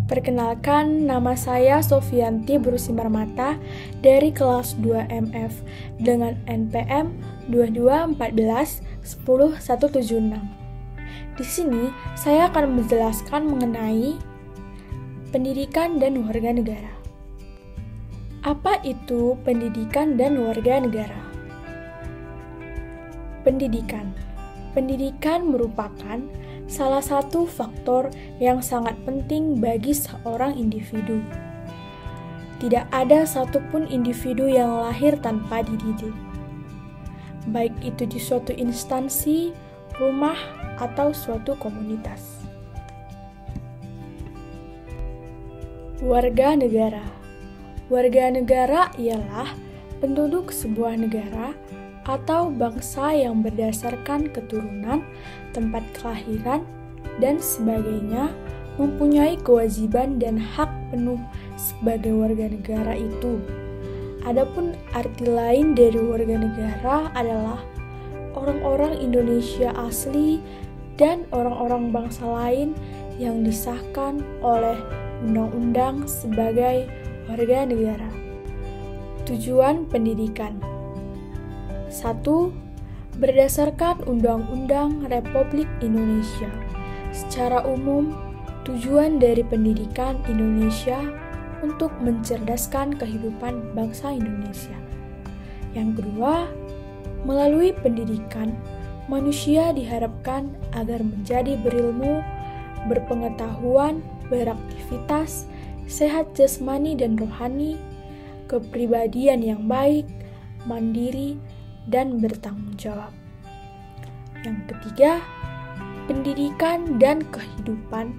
Perkenalkan, nama saya Sofianti Brusimarmata dari kelas 2 MF dengan NPM 2214-10176. Di sini, saya akan menjelaskan mengenai pendidikan dan warga negara. Apa itu pendidikan dan warga negara? Pendidikan merupakan salah satu faktor yang sangat penting bagi seorang individu. Tidak ada satupun individu yang lahir tanpa dididik, baik itu di suatu instansi, rumah, atau suatu komunitas. Warga negara. Warga negara ialah penduduk sebuah negara atau bangsa yang berdasarkan keturunan, tempat kelahiran, dan sebagainya mempunyai kewajiban dan hak penuh sebagai warga negara itu. Adapun arti lain dari warga negara adalah orang-orang Indonesia asli dan orang-orang bangsa lain yang disahkan oleh undang-undang sebagai warga negara. Tujuan pendidikan. 1. Berdasarkan Undang-Undang Republik Indonesia, secara umum, tujuan dari pendidikan Indonesia untuk mencerdaskan kehidupan bangsa Indonesia. Yang kedua, melalui pendidikan, manusia diharapkan agar menjadi berilmu, berpengetahuan, beraktivitas, sehat jasmani dan rohani, kepribadian yang baik, mandiri, dan bertanggung jawab. Yang ketiga, pendidikan dan kehidupan,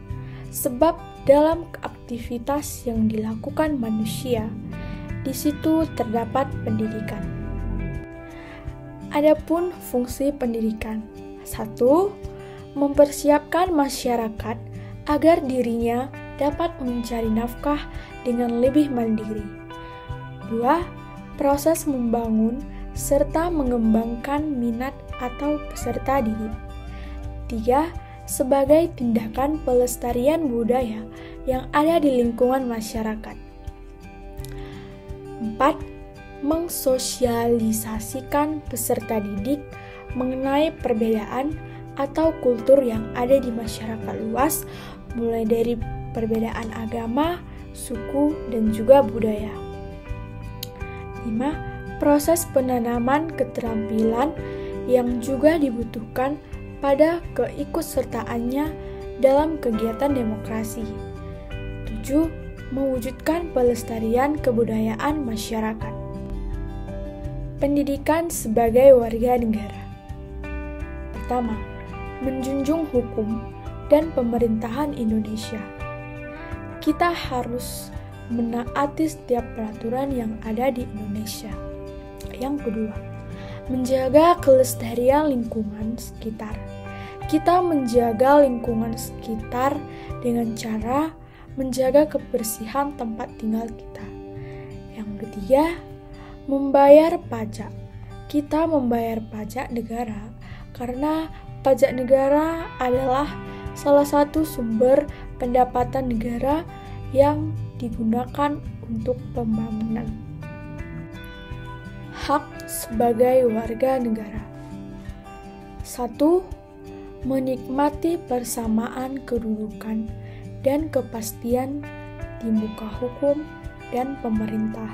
sebab dalam aktivitas yang dilakukan manusia, di situ terdapat pendidikan. Adapun fungsi pendidikan. 1. Mempersiapkan masyarakat agar dirinya dapat mencari nafkah dengan lebih mandiri. 2. Proses membangun serta mengembangkan minat atau peserta didik. 3. Sebagai tindakan pelestarian budaya yang ada di lingkungan masyarakat. 4. Mengsosialisasikan peserta didik mengenai perbedaan atau kultur yang ada di masyarakat luas, mulai dari perbedaan agama, suku, dan juga budaya. 5. Proses penanaman keterampilan yang juga dibutuhkan pada keikutsertaannya dalam kegiatan demokrasi. 7. Mewujudkan pelestarian kebudayaan masyarakat. Pendidikan sebagai warga negara. Pertama, menjunjung hukum dan pemerintahan Indonesia. Kita harus menaati setiap peraturan yang ada di Indonesia. Yang kedua, menjaga kelestarian lingkungan sekitar. Kita menjaga lingkungan sekitar dengan cara menjaga kebersihan tempat tinggal kita. Yang ketiga, membayar pajak. Kita membayar pajak negara karena pajak negara adalah salah satu sumber pendapatan negara yang digunakan untuk pembangunan. Hak sebagai warga negara. 1. Menikmati persamaan kedudukan dan kepastian di muka hukum dan pemerintah.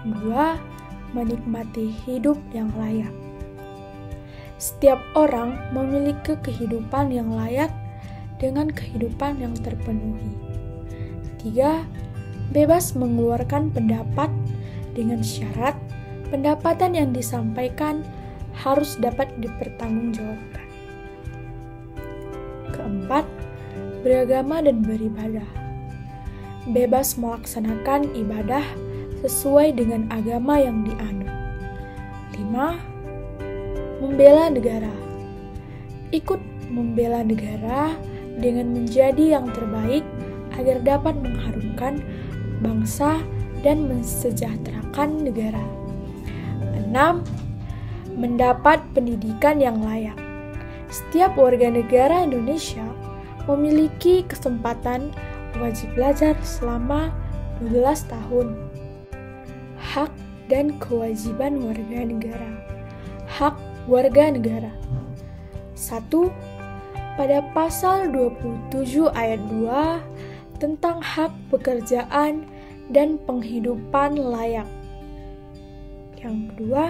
2. Menikmati hidup yang layak. Setiap orang memiliki kehidupan yang layak dengan kehidupan yang terpenuhi. 3. Bebas mengeluarkan pendapat dengan syarat pendapatan yang disampaikan harus dapat dipertanggungjawabkan. Keempat, beragama dan beribadah. Bebas melaksanakan ibadah sesuai dengan agama yang dianut. 5. Membela negara. Ikut membela negara dengan menjadi yang terbaik agar dapat mengharumkan bangsa dan mensejahterakan negara. 6. Mendapat pendidikan yang layak. Setiap warga negara Indonesia memiliki kesempatan wajib belajar selama 12 tahun. Hak dan kewajiban warga negara. Hak warga negara. 1. Pada pasal 27 ayat 2 tentang hak pekerjaan dan penghidupan layak. Yang kedua,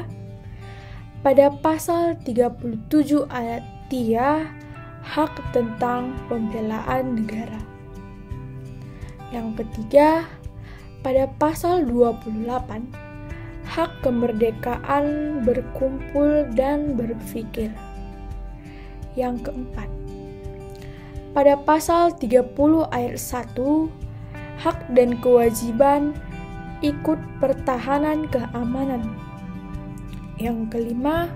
pada pasal 37 ayat 3 hak tentang pembelaan negara. Yang ketiga, pada pasal 28 hak kemerdekaan berkumpul dan berpikir. Yang keempat, pada pasal 30 ayat 1 hak dan kewajiban ikut pertahanan keamanan. Yang kelima,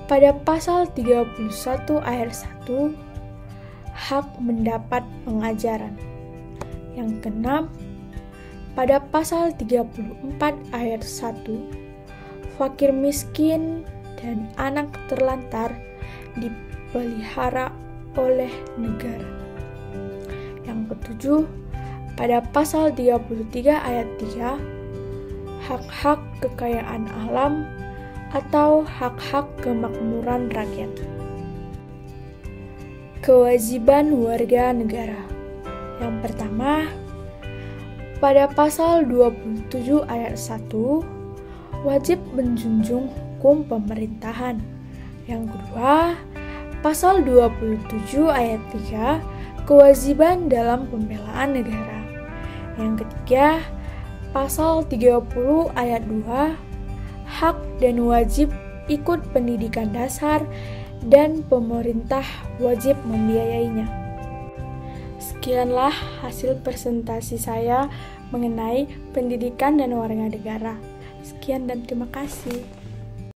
pada pasal 31 ayat 1 hak mendapat pengajaran. Yang keenam, pada pasal 34 ayat 1 fakir miskin dan anak terlantar dipelihara oleh negara. Yang ketujuh, pada pasal 33 ayat 3 hak-hak kekayaan alam atau hak-hak kemakmuran rakyat. Kewajiban warga negara. Yang pertama, pada pasal 27 ayat 1 wajib menjunjung hukum pemerintahan. Yang kedua, pasal 27 ayat 3 kewajiban dalam pembelaan negara. Yang ketiga, pasal 30 ayat 2 hak dan wajib ikut pendidikan dasar dan pemerintah wajib membiayainya. Sekianlah hasil presentasi saya mengenai pendidikan dan warga negara. Sekian dan terima kasih.